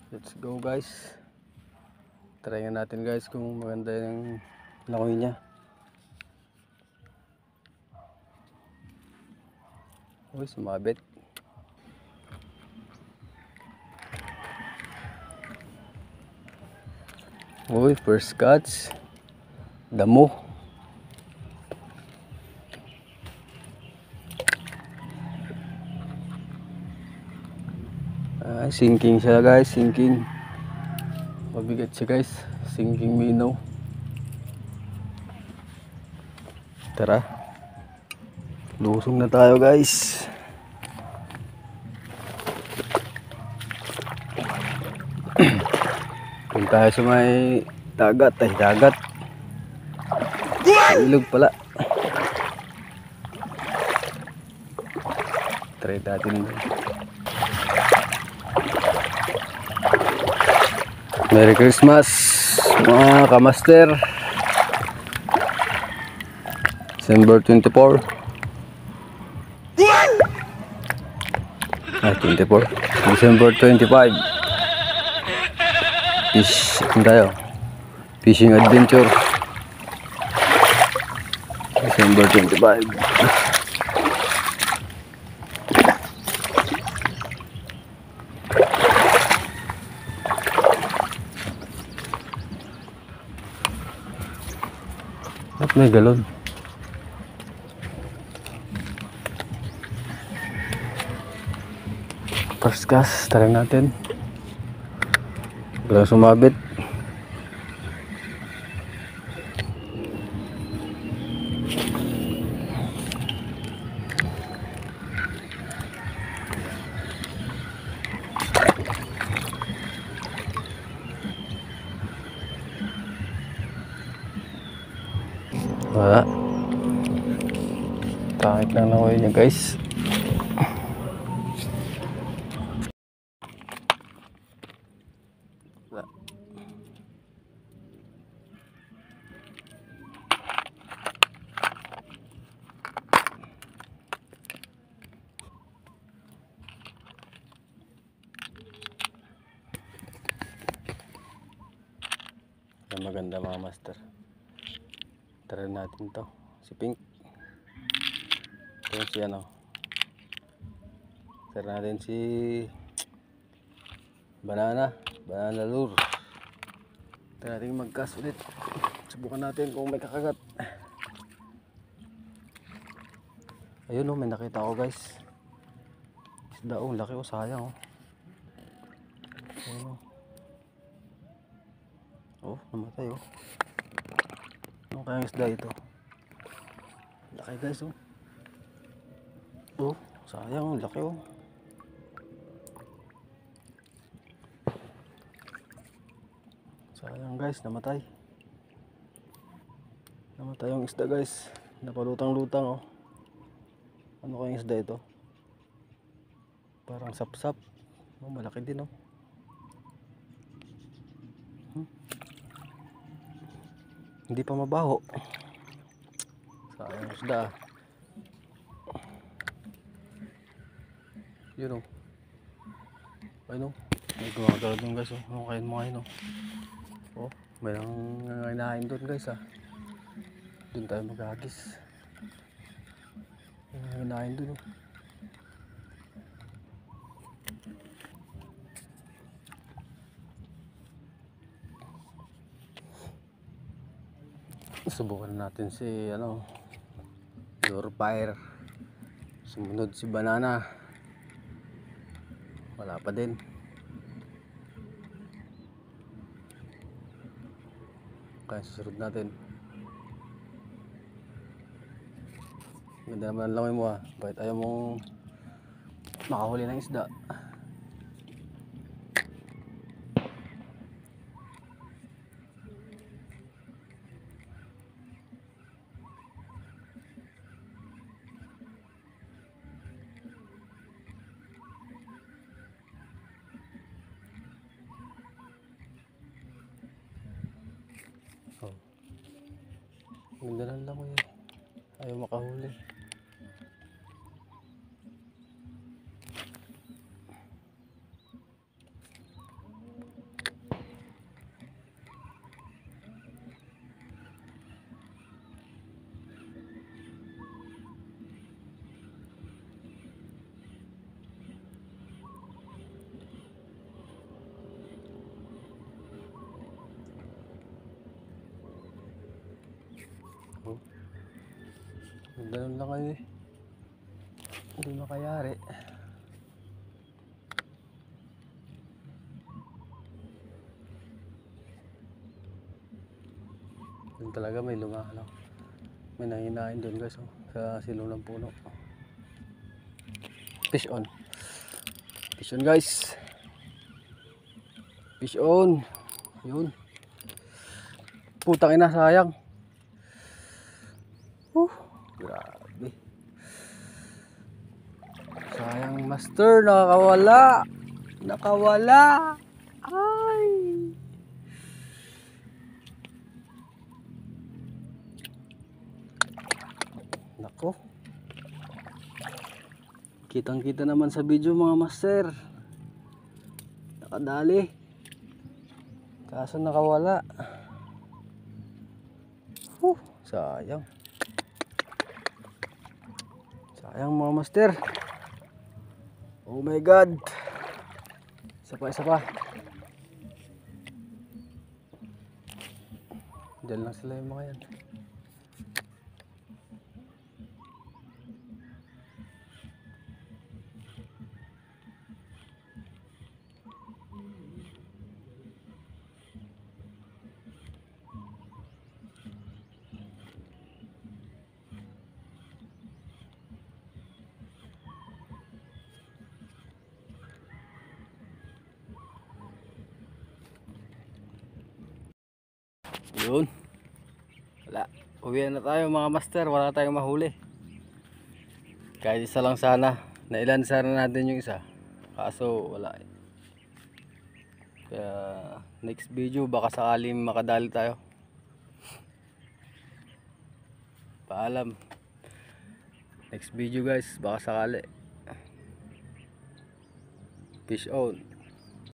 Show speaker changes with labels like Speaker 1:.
Speaker 1: Let's go guys. Try nga natin guys kung maganda yung langoy niya. Uy, sumabit. Uy, first catch. Damo. Ay, sinking siya guys, sinking. Mabigat siya guys, sinking minnow. Tara. Lusong na tayo guys. Punta tayo sa may dagat, dagat. Ilog pala. Try natin. Merry Christmas mga kamaster. December 24. 24. December 25. Fishing tayo. Fishing adventure. December 25. At may galon. First cast, tara natin. Biglang sumabit. Wala. Kahit lang na niya guys. Wala. Maganda mga master. Try natin to. Si Pink. Ito si ano. Try natin si Banana lure. Try natin mag-cast ulit. Subukan natin kung may kakagat. Ayun oh, may nakita ko guys. Isda oh, laki oh, sayang oh. Ayun oh. Oh, namatay oh. Ano kayang isda ito? Laki guys oh. Oh, sayang oh, laki oh. Sayang guys, namatay. Namatay yung isda guys. Napalutang-lutang oh. Ano kayang isda ito? Parang sapsap. Oh, malaki din oh. Hindi pa mabaho. Sayang isda. Yun oh. Ayun oh. May gumagalaw doon guys oh. Ano kain mo ngayon oh. Oh, may nangangain doon guys ah. Doon tayo maghagis. May nangangain doon oh. Subukan natin si ano, lure fire. Sumunod si Banana. Wala pa din. Kaya susunod natin. Ganda naman ang langoy mo ah. Bakit ayaw mong makahuli ng isda? Oh. Ganda ng langoy eh. Ayaw makahuli. ganun lang kayo eh. Hindi makayari. Doon talaga may may nanginain doon guys, oh, sa silong ng puno. Fish on. Fish on guys. Fish on. Yun. Putang ina, sayang. Grabe. Sayang master, nakakawala. Nakawala. Ay. Nako. Kitang-kita naman sa video mga master. Nakadali. Kaso nakawala. Sayang. Sayang mga master. Oh my god. Isa pa. Diyan lang sila yung mga yan. Yun. Wala. Uwi na tayo mga master. Wala tayong mahuli. Kahit isa lang sana. Nailan sana natin yung isa. Kaso wala. Kaya next video baka sakaling makadali tayo. Paalam. Next video guys. Baka sakali. Fish on.